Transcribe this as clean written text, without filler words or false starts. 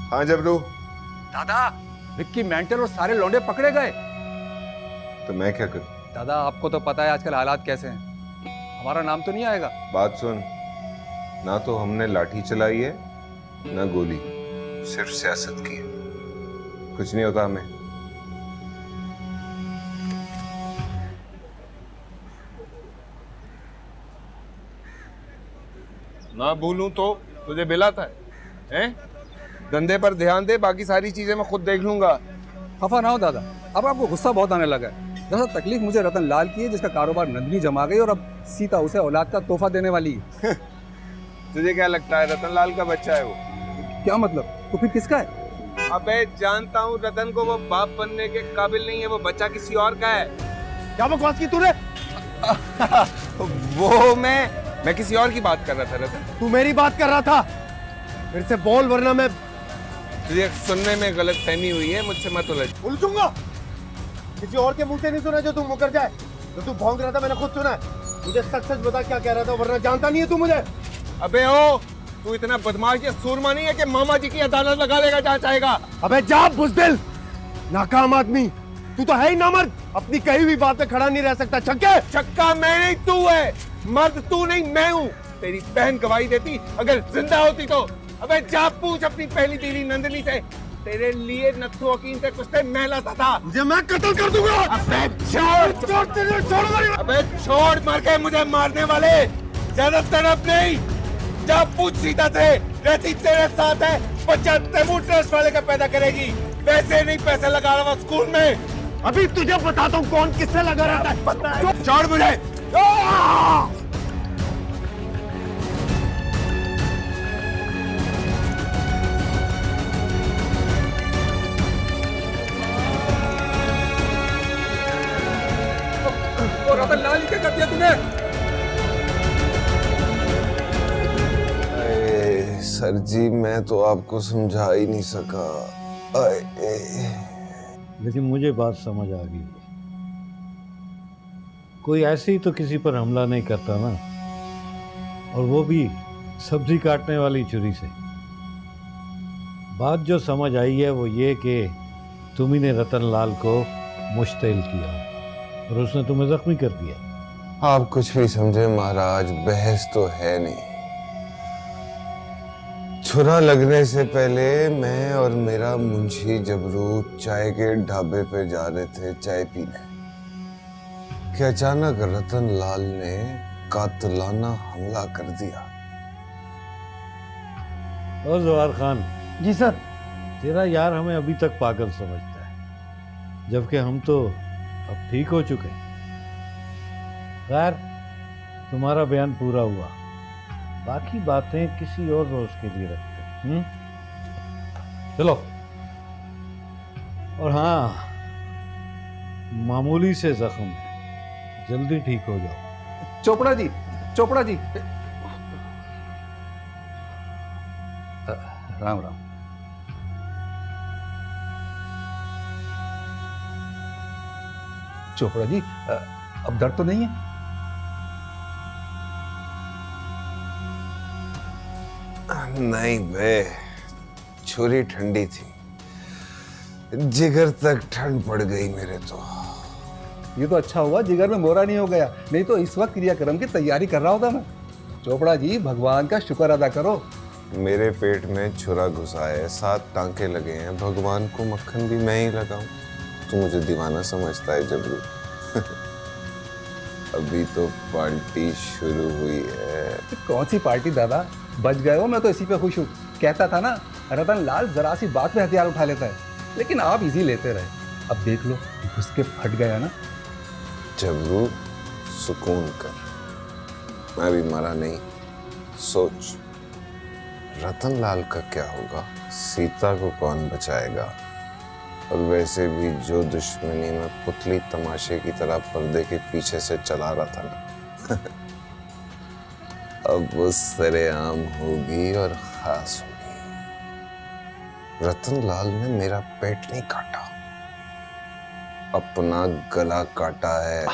हाँ जबरू। दादा, विक्की मेंटल और सारे लौंडे पकड़े गए। तो मैं क्या करूं? दादा, आपको तो पता है आजकल हालात कैसे हैं। हमारा नाम तो नहीं आएगा। बात सुन, ना तो हमने लाठी चलाई है ना गोली, सिर्फ सियासत की है। कुछ नहीं होता हमें। ना भूलूं तो तुझे बिलाता है? धंधे पर ध्यान दे, बाकी सारी चीजें मैं खुद देख लूंगा। खफा ना हो दादा, अब आपको गुस्सा बहुत आने लगा है। दरअसल तकलीफ मुझे रतन लाल की है, जिसका कारोबार नंदनी जमा गई और अब सीता उसे औलाद का तोहफा देने वाली है। तुझे क्या लगता है रतन लाल का बच्चा है वो? क्या मतलब? तो फिर किसका है? अबे जानता हूँ रतन को, वो बाप बनने के काबिल नहीं है, वो बच्चा किसी और का है। क्या बकवास की तूने? वो मैं किसी और की बात कर रहा था रतन। तू मेरी बात कर रहा था? फिर से बोल वरना मैं तुझे सुनने में गलत फहमी हुई है, मुझसे मत उलझ। उलझूंगा। किसी और के मुंह से नहीं सुना जो तू मुकर जाए। जो तू भौंक रहा था मैंने खुद सुना है। मुझे सच सच बता क्या कह रहा था, वरना जानता नहीं है तू मुझे। अबे ओ, तू इतना बदमाश या सूरमा नहीं है कि मामा जी की अदालत लगा लेगा जहाँ चाहेगा। अबे जा बुज़दिल, नाकाम आदमी। तू तो है ही नामर्द, अपनी कही हुई बात पे खड़ा नहीं रह सकता। छक्के छक्का मैं नहीं तू है, मर्द तू नहीं मैं हूँ। तेरी बहन गवाही देती अगर जिंदा होती तो। अबे जा पूछ अपनी पहली बीवी नंदनी से, तेरे लिए नत्थु हकीम से कुछ टाइम मैं लाता था। मुझे मैं कत्ल कर दूंगा। अबे छोड़ छोड़ तेरे, छोड़ मेरी। अबे छोड़, मर गए मुझे मारने वाले, ज्यादा तड़प नहीं। जा पूछ सीता से, रहती तेरे साथ है, बच्चा तैमूर ट्रस्ट वाले का पैदा करेगी। वैसे नहीं पैसे लगा रहा स्कूल में। अभी तुझे बताता हूँ कौन किससे लगा रहता है। छोड़ मुझे। और रतन लाल क्या कर दिया तूने? सर जी, मैं तो आपको समझा ही नहीं सका। लेकिन मुझे बात समझ आ गई। कोई ऐसे ही तो किसी पर हमला नहीं करता ना, और वो भी सब्जी काटने वाली छुरी से। बात जो समझ आई है वो ये कि तुम ही ने रतन लाल को मुश्तिल किया और उसने तुम्हें जख्मी कर दिया। आप कुछ भी समझे महाराज, बहस तो है नहीं। छुरा लगने से पहले मैं और मेरा मुंशी जबरू चाय के ढाबे पे जा रहे थे चाय पीने कि अचानक रतन लाल ने कातिलाना हमला कर दिया। और जवार खान जी सर। तेरा यार हमें अभी तक पागल समझता है, जबकि हम तो अब ठीक हो चुके हैं। खैर, तुम्हारा बयान पूरा हुआ, बाकी बातें किसी और रोज के लिए रखते हैं। चलो। और हाँ, मामूली से जख्म है, जल्दी ठीक हो जाओ। चोपड़ा जी, चोपड़ा जी। राम राम। चोपड़ा जी, अब दर्द तो नहीं है? नहीं बे, छुरी ठंडी थी, जिगर तक ठंड पड़ गई मेरे तो। ये तो अच्छा हुआ जिगर में मोरा नहीं हो गया, नहीं तो इस वक्त क्रियाक्रम की तैयारी कर रहा होता मैं। चोपड़ा जी, भगवान का शुक्र अदा करो। मेरे पेट में छुरा घुसा है, 7 टांके लगे हैं, भगवान को मक्खन भी मैं ही लगाऊं। तू मुझे दीवाना समझता है जबरू। अभी तो पार्टी शुरू हुई है। कौन सी पार्टी दादा, बच गए हो। मैं तो इसी पे खुश हूँ। कहता था ना, रतन लाल जरा सी बात पे हथियार उठा लेता है, लेकिन आप इजी लेते रहे। अब देख लो, घुस के फट गया ना। जबरू, सुकून कर, मैं भी मरा नहीं। सोच, रतन लाल का क्या होगा, सीता को कौन बचाएगा, और वैसे भी जो दुश्मनी में पुतली तमाशे की तरह पर्दे के पीछे से चला रहा था ना, अब वो सरेआम होगी और खास होगी। रतन लाल ने मेरा पेट नहीं काटा, अपना गला काटा है।